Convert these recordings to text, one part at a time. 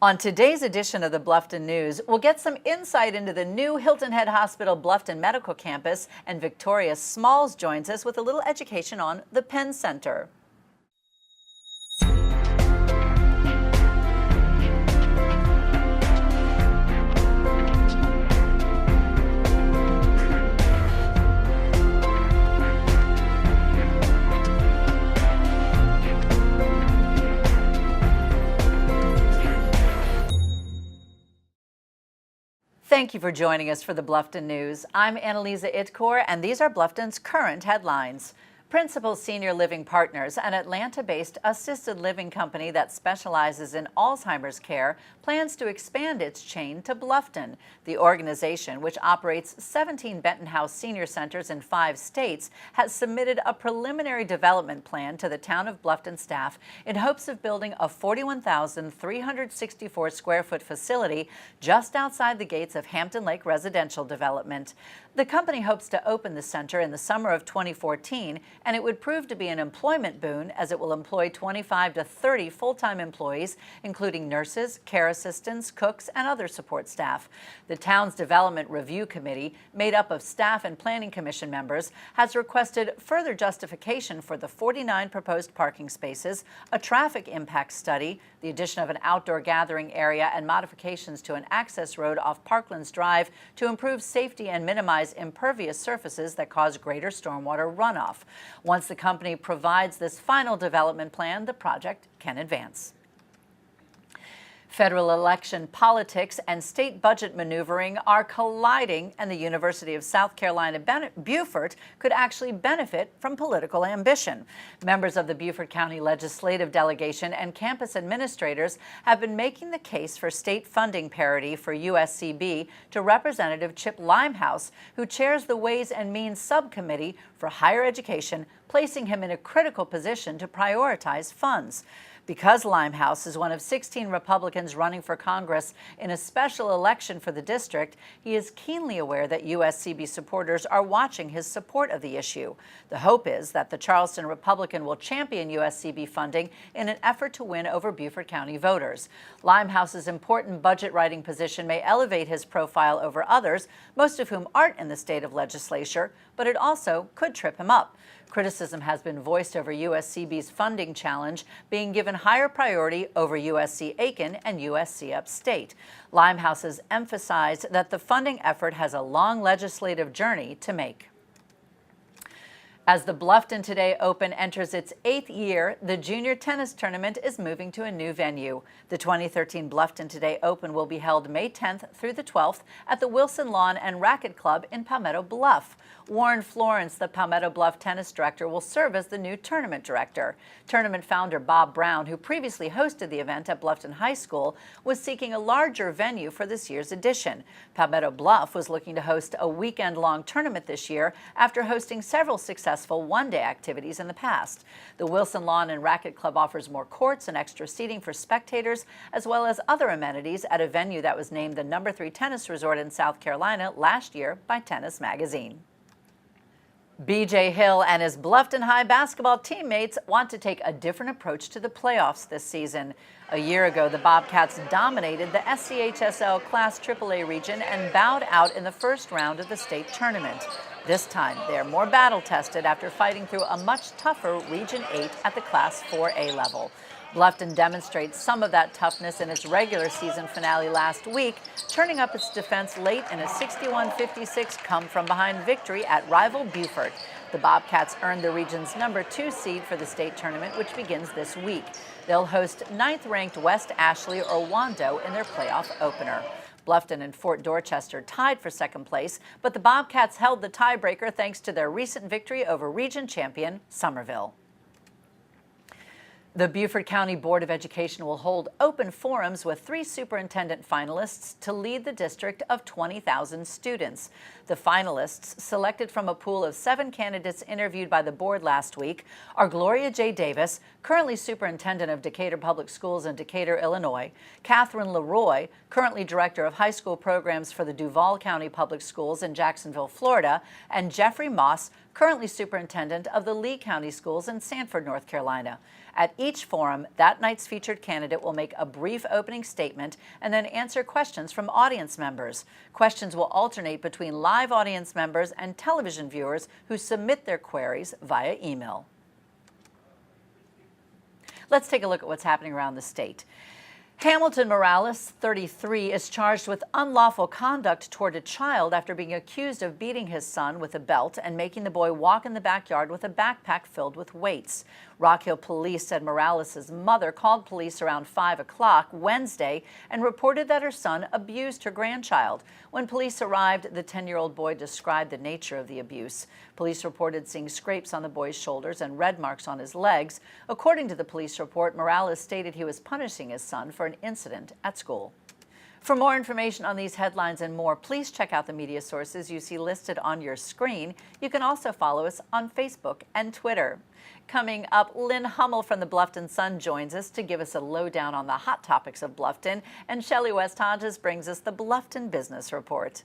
On today's edition of the Bluffton News, we'll get some insight into the new Hilton Head Hospital Bluffton Medical Campus, and Victoria Smalls joins us with a little education on the Penn Center. Thank you for joining us for the Bluffton News. I'm Anneliza Itkor, and these are Bluffton's current headlines. Principal Senior Living Partners, an Atlanta-based assisted living company that specializes in Alzheimer's care, plans to expand its chain to Bluffton. The organization, which operates 17 Benton House senior centers in 5 states, has submitted a preliminary development plan to the town of Bluffton staff in hopes of building a 41,364 square foot facility just outside the gates of Hampton Lake Residential Development. The company hopes to open the center in the summer of 2014, and it would prove to be an employment boon as it will employ 25 to 30 full-time employees, including nurses, care assistants, cooks, and other support staff. The town's Development Review Committee, made up of staff and planning commission members, has requested further justification for the 49 proposed parking spaces, a traffic impact study, the addition of an outdoor gathering area, and modifications to an access road off Parklands Drive to improve safety and minimize impervious surfaces that cause greater stormwater runoff. Once the company provides this final development plan, the project can advance. Federal election politics and state budget maneuvering are colliding, and the University of South Carolina Beaufort could actually benefit from political ambition. Members of the Beaufort County Legislative Delegation and campus administrators have been making the case for state funding parity for USCB to Representative Chip Limehouse, who chairs the Ways and Means Subcommittee for Higher Education, placing him in a critical position to prioritize funds. Because Limehouse is one of 16 Republicans running for Congress in a special election for the district, he is keenly aware that USCB supporters are watching his support of the issue. The hope is that the Charleston Republican will champion USCB funding in an effort to win over Beaufort County voters. Limehouse's important budget writing position may elevate his profile over others, most of whom aren't in the state of legislature, but it also could trip him up. Criticism has been voiced over USCB's funding challenge being given higher priority over USC-Aiken and USC Upstate. Limehouse has emphasized that the funding effort has a long legislative journey to make. As the Bluffton Today Open enters its 8th year, the junior tennis tournament is moving to a new venue. The 2013 Bluffton Today Open will be held May 10th through the 12th at the Wilson Lawn and Racquet Club in Palmetto Bluff. Warren Florence, the Palmetto Bluff tennis director, will serve as the new tournament director. Tournament founder Bob Brown, who previously hosted the event at Bluffton High School, was seeking a larger venue for this year's edition. Palmetto Bluff was looking to host a weekend-long tournament this year after hosting several successful one-day activities in the past. The Wilson Lawn and Racquet Club offers more courts and extra seating for spectators, as well as other amenities at a venue that was named the #3 tennis resort in South Carolina last year by Tennis Magazine. B.J. Hill and his Bluffton High basketball teammates want to take a different approach to the playoffs this season. A year ago, the Bobcats dominated the SCHSL Class AAA region and bowed out in the first round of the state tournament. This time, they are more battle-tested after fighting through a much tougher Region 8 at the Class 4A level. Bluffton demonstrates some of that toughness in its regular season finale last week, turning up its defense late in a 61-56 come-from-behind victory at rival Beaufort. The Bobcats earned the region's #2 seed for the state tournament, which begins this week. They'll host 9th-ranked West Ashley or Wando in their playoff opener. Bluffton and Fort Dorchester tied for second place, but the Bobcats held the tiebreaker thanks to their recent victory over region champion Somerville. The Beaufort County Board of Education will hold open forums with 3 superintendent finalists to lead the district of 20,000 students. The finalists, selected from a pool of 7 candidates interviewed by the board last week, are Gloria J. Davis, currently superintendent of Decatur Public Schools in Decatur, Illinois; Catherine Leroy, currently director of high school programs for the Duval County Public Schools in Jacksonville, Florida; and Jeffrey Moss, currently superintendent of the Lee County Schools in Sanford, North Carolina. At each forum, that night's featured candidate will make a brief opening statement and then answer questions from audience members. Questions will alternate between live audience members and television viewers who submit their queries via email. Let's take a look at what's happening around the state. Hamilton Morales, 33, is charged with unlawful conduct toward a child after being accused of beating his son with a belt and making the boy walk in the backyard with a backpack filled with weights. Rock Hill police said Morales' mother called police around 5 o'clock Wednesday and reported that her son abused her grandchild. When police arrived, the 10-year-old boy described the nature of the abuse. Police reported seeing scrapes on the boy's shoulders and red marks on his legs. According to the police report, Morales stated he was punishing his son for an incident at school. For more information on these headlines and more, please check out the media sources you see listed on your screen. You can also follow us on Facebook and Twitter. Coming up, Lynne Hummell from the Bluffton Sun joins us to give us a lowdown on the hot topics of Bluffton, and Shellie West-Hodges brings us the Bluffton Business Report.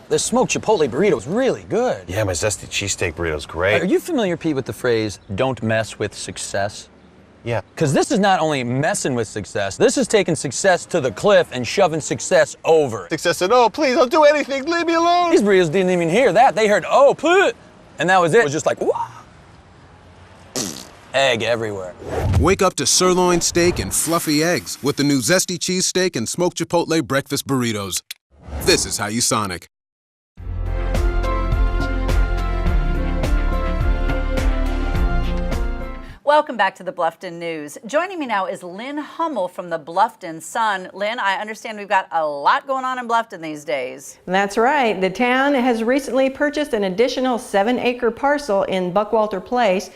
The smoked chipotle burrito is really good. Yeah, my zesty cheesesteak burrito's great. Are you familiar, Pete, with the phrase, don't mess with success? Yeah. Because this is not only messing with success, this is taking success to the cliff and shoving success over. Success said, oh, please, don't do anything, leave me alone. These burritos didn't even hear that. They heard, oh, put, and that was it. It was just like, wah. Egg everywhere. Wake up to sirloin steak and fluffy eggs with the new zesty cheesesteak and smoked chipotle breakfast burritos. This is how you Sonic. Welcome back to the Bluffton News. Joining me now is Lynne Hummell from the Bluffton Sun. Lynne, I understand we've got a lot going on in Bluffton these days. That's right. The town has recently purchased an additional 7-acre parcel in Buckwalter Place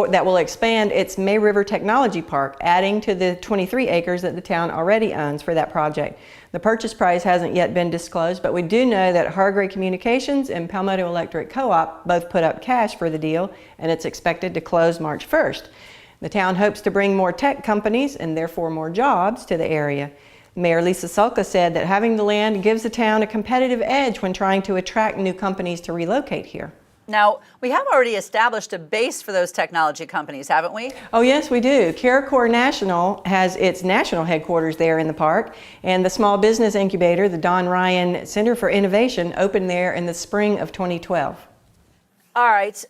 that will expand its May River Technology Park, adding to the 23 acres that the town already owns for that project. The purchase price hasn't yet been disclosed, but we do know that Hargray Communications and Palmetto Electric Co-op both put up cash for the deal, and it's expected to close March 1st. The town hopes to bring more tech companies and therefore more jobs to the area. Mayor Lisa Sulka said that having the land gives the town a competitive edge when trying to attract new companies to relocate here. Now, we have already established a base for those technology companies, haven't we? Oh, yes, we do. Itkor National has its national headquarters there in the park, and the small business incubator, the Don Ryan Center for Innovation, opened there in the spring of 2012. All right,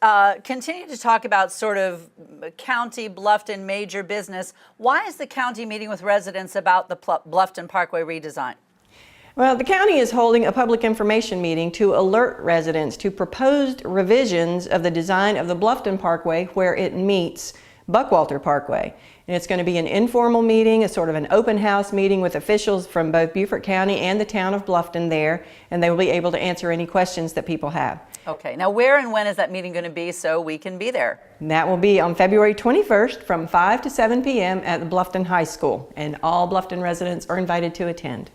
continue to talk about sort of county, Bluffton, major business. Why is the county meeting with residents about the Bluffton Parkway redesign? Well, the county is holding a public information meeting to alert residents to proposed revisions of the design of the Bluffton Parkway where it meets Buckwalter Parkway. And it's going to be an informal meeting, a sort of an open house meeting with officials from both Beaufort County and the town of Bluffton there, and they will be able to answer any questions that people have. Okay, now where and when is that meeting going to be so we can be there? And that will be on February 21st from 5 to 7 p.m. at the Bluffton High School, and all Bluffton residents are invited to attend.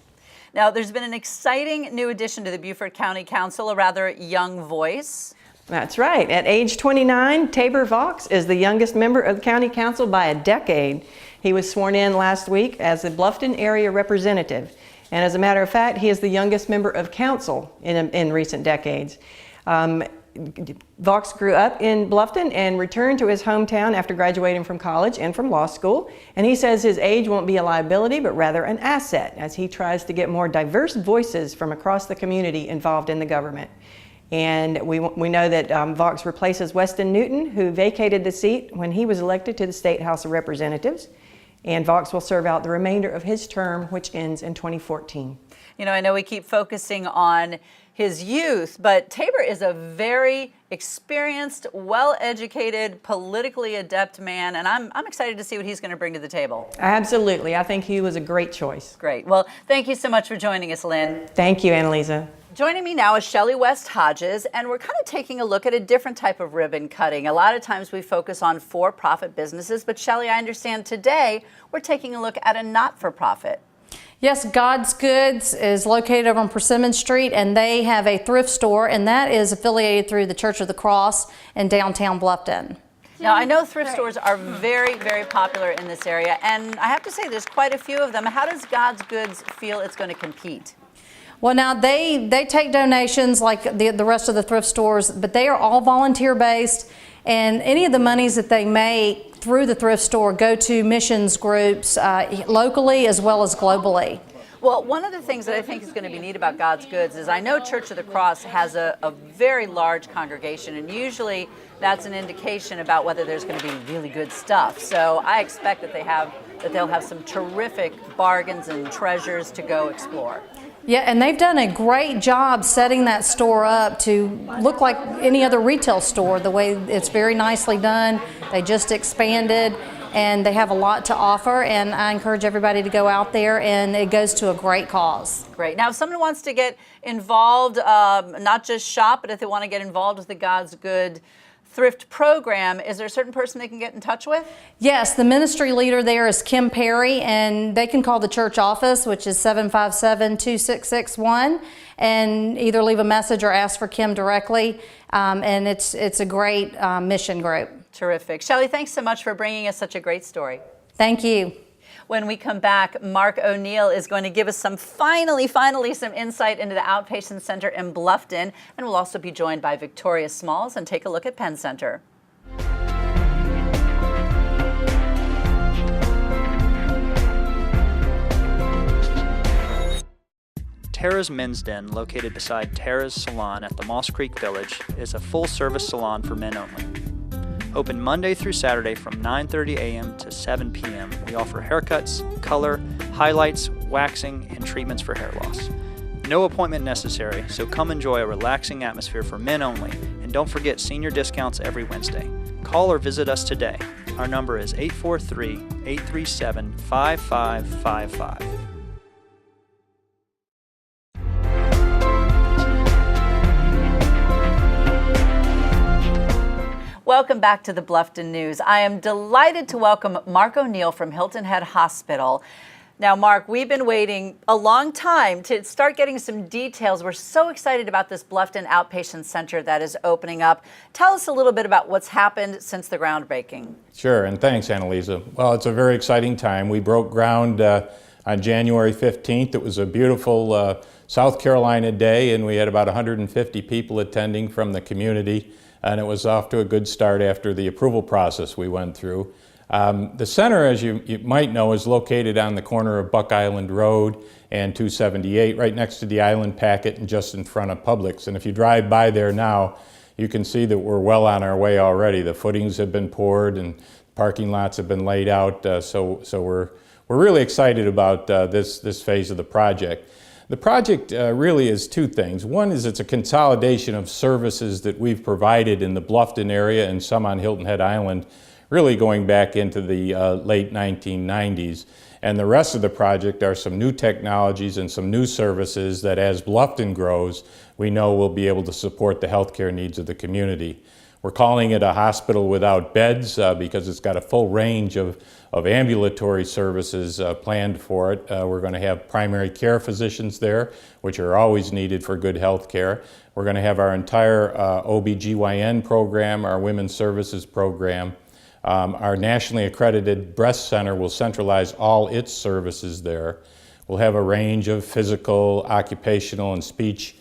Now, there's been an exciting new addition to the Beaufort County Council, a rather young voice. That's right. At age 29, Tabor Vaux is the youngest member of the County Council by a decade. He was sworn in last week as the Bluffton area representative. And as a matter of fact, he is the youngest member of council in recent decades. Vaux grew up in Bluffton and returned to his hometown after graduating from college and from law school. And he says his age won't be a liability, but rather an asset as he tries to get more diverse voices from across the community involved in the government. And we know that Vaux replaces Weston Newton, who vacated the seat when he was elected to the State House of Representatives. And Vaux will serve out the remainder of his term, which ends in 2014. You know, I know we keep focusing on his youth, but Tabor is a very experienced, well-educated, politically adept man, and I'm excited to see what he's going to bring to the table. Absolutely. I think he was a great choice. Great. Well, thank you so much for joining us, Lynne. Thank you, Anneliza. Joining me now is Shellie West-Hodges, and we're kind of taking a look at a different type of ribbon cutting. A lot of times we focus on for-profit businesses, but Shellie, I understand today we're taking a look at a not-for-profit. Yes, God's Goods is located over on Persimmon Street, and they have a thrift store, and that is affiliated through the Church of the Cross in downtown Bluffton. Now, I know thrift stores are very, very popular in this area, and I have to say there's quite a few of them. How does God's Goods feel it's going to compete? Well, now they take donations like the rest of the thrift stores, but they are all volunteer based, and any of the monies that they make through the thrift store go to missions groups locally as well as globally. Well, one of the things that I think is going to be neat about God's Goods is I know Church of the Cross has a very large congregation, and usually that's an indication about whether there's going to be really good stuff. So I expect that they'll have some terrific bargains and treasures to go explore. Yeah, and they've done a great job setting that store up to look like any other retail store. The way it's very nicely done. They just expanded, and they have a lot to offer, and I encourage everybody to go out there, and it goes to a great cause. Great. Now, if someone wants to get involved, not just shop, but if they want to get involved with the God's Good Thrift program, is there a certain person they can get in touch with? Yes, the ministry leader there is Kim Perry, and they can call the church office, which is 757-2661, and either leave a message or ask for Kim directly, and it's a great mission group. Terrific. Shellie, thanks so much for bringing us such a great story. Thank you. When we come back, Mark O'Neill is going to give us finally some insight into the outpatient center in Bluffton, and we'll also be joined by Victoria Smalls and take a look at Penn Center. Tara's Men's Den, located beside Tara's Salon at the Moss Creek Village, is a full-service salon for men only. Open Monday through Saturday from 9:30 a.m. to 7 p.m. We offer haircuts, color, highlights, waxing, and treatments for hair loss. No appointment necessary, so come enjoy a relaxing atmosphere for men only, and don't forget senior discounts every Wednesday. Call or visit us today. Our number is 843-837-5555. Welcome back to the Bluffton News. I am delighted to welcome Mark O'Neill from Hilton Head Hospital. Now, Mark, we've been waiting a long time to start getting some details. We're so excited about this Bluffton Outpatient Center that is opening up. Tell us a little bit about what's happened since the groundbreaking. Sure, and thanks, Anneliza. Well, it's a very exciting time. We broke ground on January 15th. It was a beautiful South Carolina day, and we had about 150 people attending from the community. And it was off to a good start after the approval process we went through. The center, as you might know, is located on the corner of Buck Island Road and 278, right next to the Island Packet and just in front of Publix. And if you drive by there now, you can see that we're well on our way already. The footings have been poured and parking lots have been laid out, so we're really excited about this phase of the project. The project really is two things. One is it's a consolidation of services that we've provided in the Bluffton area and some on Hilton Head Island, really going back into the late 1990s. And the rest of the project are some new technologies and some new services that as Bluffton grows, we know will be able to support the healthcare needs of the community. We're calling it a hospital without beds because it's got a full range of ambulatory services planned for it. We're going to have primary care physicians there, which are always needed for good health care. We're going to have our entire OBGYN program, our women's services program. Our nationally accredited breast center will centralize all its services there. We'll have a range of physical, occupational, and speech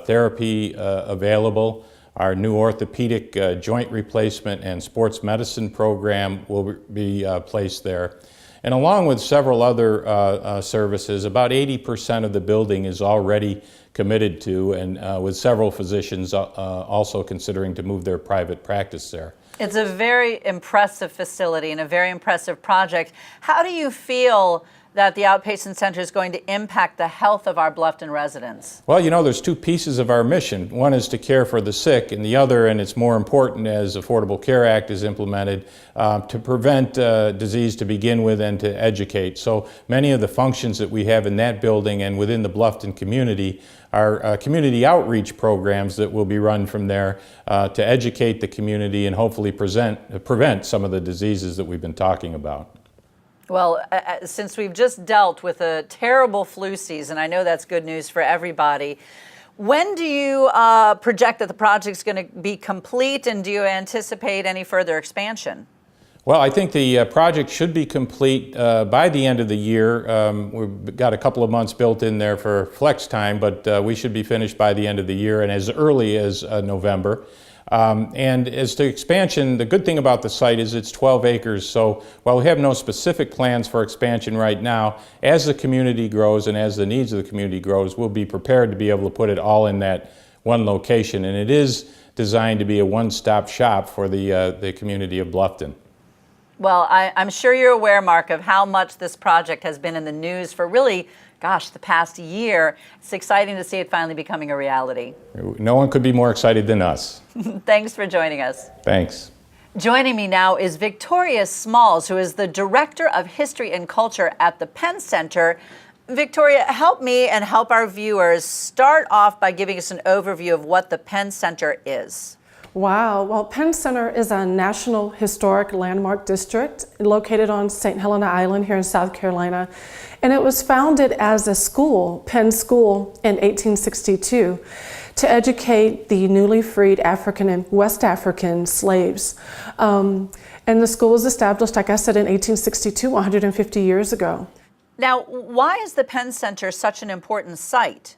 therapy available. Our new orthopedic joint replacement and sports medicine program will be placed there. And along with several other services, about 80% of the building is already committed to, and with several physicians also considering to move their private practice there. It's a very impressive facility and a very impressive project. How do you feel that the outpatient center is going to impact the health of our Bluffton residents? Well, you know, there's two pieces of our mission. One is to care for the sick, and the other, and it's more important as Affordable Care Act is implemented, to prevent disease to begin with and to educate. So many of the functions that we have in that building and within the Bluffton community are community outreach programs that will be run from there to educate the community and hopefully prevent some of the diseases that we've been talking about. Well, since we've just dealt with a terrible flu season, I know that's good news for everybody. When do you project that the project's going to be complete, and do you anticipate any further expansion? Well, I think the project should be complete by the end of the year. We've got a couple of months built in there for flex time, but we should be finished by the end of the year and as early as November. And as to expansion, the good thing about the site is it's 12 acres, so while we have no specific plans for expansion right now, as the community grows and as the needs of the community grows, we'll be prepared to be able to put it all in that one location. And it is designed to be a one-stop shop for the community of Bluffton. Well, I'm sure you're aware, Mark, of how much this project has been in the news for really, gosh, the past year. It's exciting to see it finally becoming a reality. No one could be more excited than us. Thanks for joining us. Thanks. Joining me now is Victoria Smalls, who is the Director of History and Culture at the Penn Center. Victoria, help me and help our viewers start off by giving us an overview of what the Penn Center is. Wow. Well, Penn Center is a National Historic Landmark District located on St. Helena Island here in South Carolina. And it was founded as a school, Penn School, in 1862 to educate the newly freed African and West African slaves. And the school was established, like I said, in 1862, 150 years ago. Now, why is the Penn Center such an important site?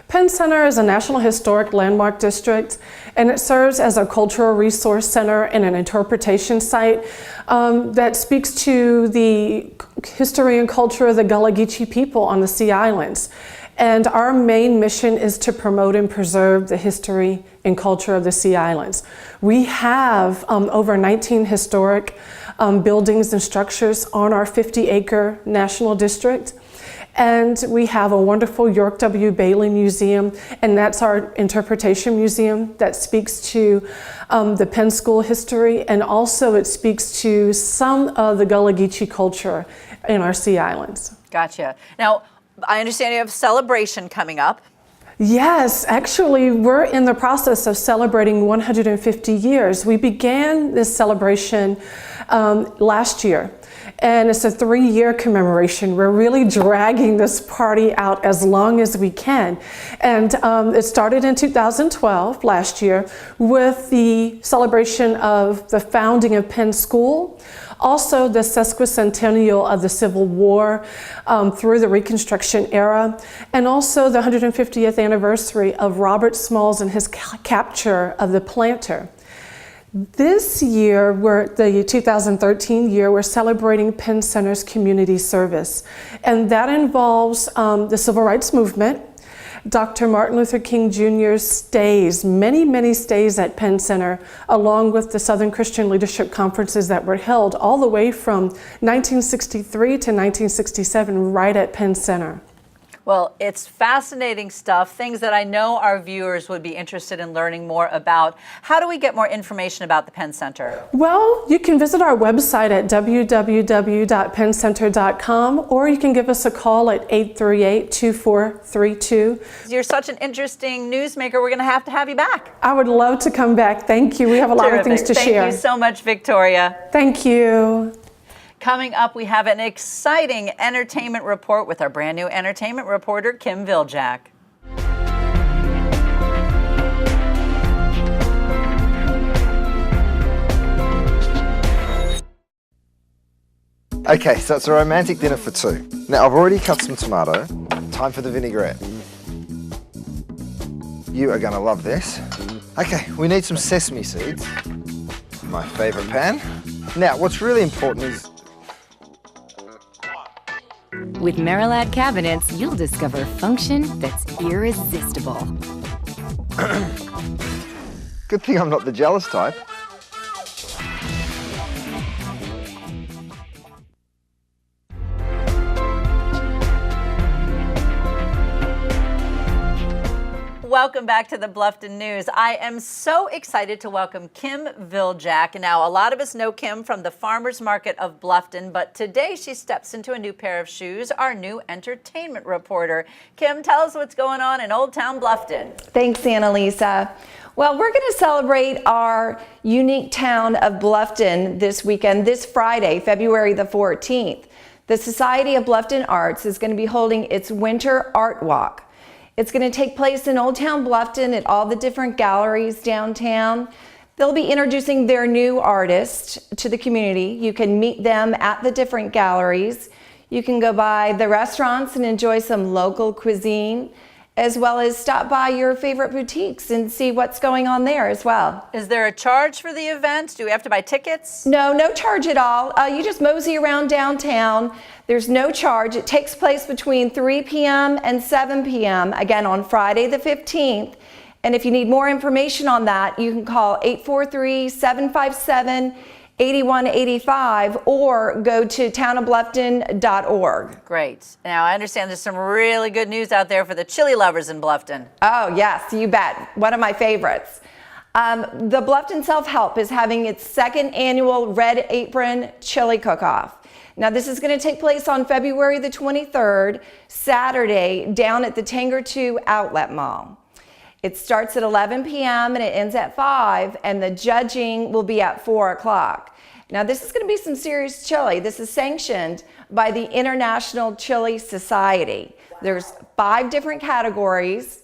Penn Center is a National Historic Landmark District, and it serves as a cultural resource center and an interpretation site that speaks to the history and culture of the Gullah Geechee people on the Sea Islands. And our main mission is to promote and preserve the history and culture of the Sea Islands. We have over 19 historic buildings and structures on our 50-acre national district. And we have a wonderful York W. Bailey Museum, and that's our interpretation museum that speaks to the Penn School history, and also it speaks to some of the Gullah Geechee culture in our Sea Islands. Gotcha. Now, I understand you have a celebration coming up. Yes, actually, we're in the process of celebrating 150 years. We began this celebration last year, and it's a 3-year commemoration. We're really dragging this party out as long as we can. And it started in 2012, last year, with the celebration of the founding of Penn School, also the sesquicentennial of the Civil War through the Reconstruction era, and also the 150th anniversary of Robert Smalls and his capture of the planter. This year, the 2013 year, we're celebrating Penn Center's community service, and that involves the Civil Rights Movement, Dr. Martin Luther King Jr.'s stays, many stays at Penn Center, along with the Southern Christian Leadership Conferences that were held all the way from 1963 to 1967 right at Penn Center. Well, it's fascinating stuff, things that I know our viewers would be interested in learning more about. How do we get more information about the Penn Center? Well, you can visit our website at www.penncenter.com, or you can give us a call at 838-2432. You're such an interesting newsmaker. We're going to have you back. I would love to come back. Thank you. We have a lot of things to share. Thank you so much, Victoria. Thank you. Coming up, we have an exciting entertainment report with our brand new entertainment reporter, Kim Viljac. Okay, so it's a romantic dinner for two. Now, I've already cut some tomato. Time for the vinaigrette. You are gonna love this. Okay, we need some sesame seeds. My favorite pan. Now, what's really important is with Merillat cabinets, you'll discover function that's irresistible. good thing I'm not the jealous type. Welcome back to the Bluffton News. I am so excited to welcome Kim Viljac. Now, a lot of us know Kim from the Farmers Market of Bluffton, but today she steps into a new pair of shoes, our new entertainment reporter. Kim, tell us what's going on in Old Town Bluffton. Thanks, Anneliza. Well, we're going to celebrate our unique town of Bluffton this weekend, this Friday, February the 14th. The Society of Bluffton Arts is going to be holding its Winter Art Walk. It's going to take place in Old Town Bluffton at all the different galleries downtown. They'll be introducing their new artist to the community. You can meet them at the different galleries. You can go by the restaurants and enjoy some local cuisine, as well as stop by your favorite boutiques and see what's going on there as well. Is there a charge for the event? Do we have to buy tickets? No, no charge at all. You just mosey around downtown. There's no charge. It takes place between 3 p.m. and 7 p.m., again on Friday the 15th. And if you need more information on that, you can call 843-757-8185 or go to townofbluffton.org. Great. Now, I understand there's some really good news out there for the chili lovers in Bluffton. Oh, yes, you bet. One of my favorites. The Bluffton Self-Help is having its second annual Red Apron Chili Cook-Off. Now, this is going to take place on February the 23rd, Saturday, down at the Tanger 2 Outlet Mall. It starts at 11 p.m. and it ends at 5, and the judging will be at 4 o'clock. Now, this is going to be some serious chili. This is sanctioned by the International Chili Society. There's 5 different categories,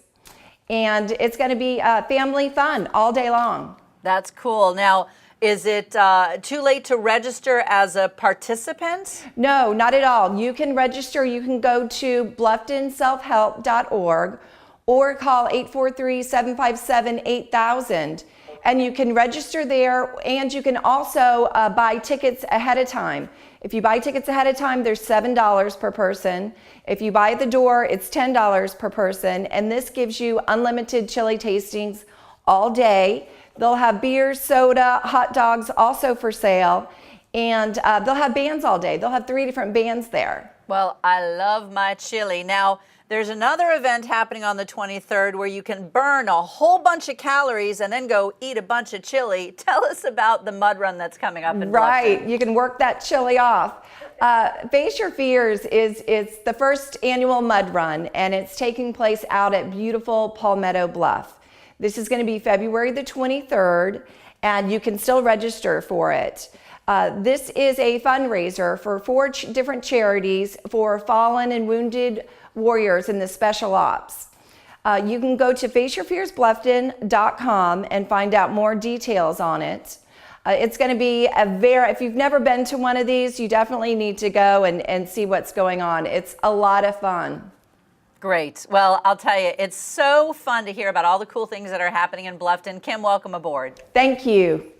and it's going to be family fun all day long. That's cool. Now, is it too late to register as a participant? No, not at all. You can register. You can go to blufftonselfhelp.org or call 843-757-8000, and you can register there, and you can also buy tickets ahead of time. If you buy tickets ahead of time, there's $7 per person. If you buy at the door, it's $10 per person, and this gives you unlimited chili tastings all day. They'll have beer, soda, hot dogs also for sale, and they'll have bands all day. They'll have 3 different bands there. Well, I love my chili. Now, there's another event happening on the 23rd where you can burn a whole bunch of calories and then go eat a bunch of chili. Tell us about the mud run that's coming up in Bluffton. Right, you can work that chili off. Face Your Fears it's the first annual mud run, and it's taking place out at beautiful Palmetto Bluff. This is going to be February the 23rd, and you can still register for it. This is a fundraiser for 4 different charities for fallen and wounded warriors in the special ops. You can go to faceyourfearsbluffton.com and find out more details on it. It's going to be if you've never been to one of these, you definitely need to go and see what's going on. It's a lot of fun. Great. Well, I'll tell you, it's so fun to hear about all the cool things that are happening in Bluffton. Kim, welcome aboard. Thank you.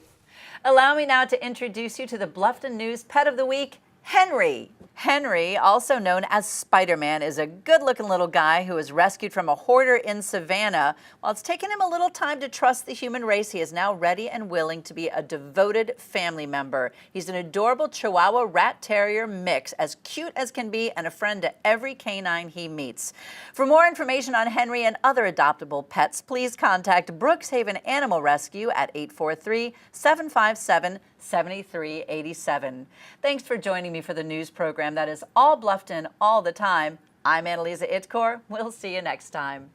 Allow me now to introduce you to the Bluffton News Pet of the Week, Henry. Henry, also known as Spider-Man, is a good-looking little guy who was rescued from a hoarder in Savannah. While it's taken him a little time to trust the human race, he is now ready and willing to be a devoted family member. He's an adorable Chihuahua Rat Terrier mix, as cute as can be and a friend to every canine he meets. For more information on Henry and other adoptable pets, please contact Brookshaven Animal Rescue at 843-757-7387. Thanks for joining me for the news program that is all Bluffton all the time. I'm Anneliza Itkor. We'll see you next time.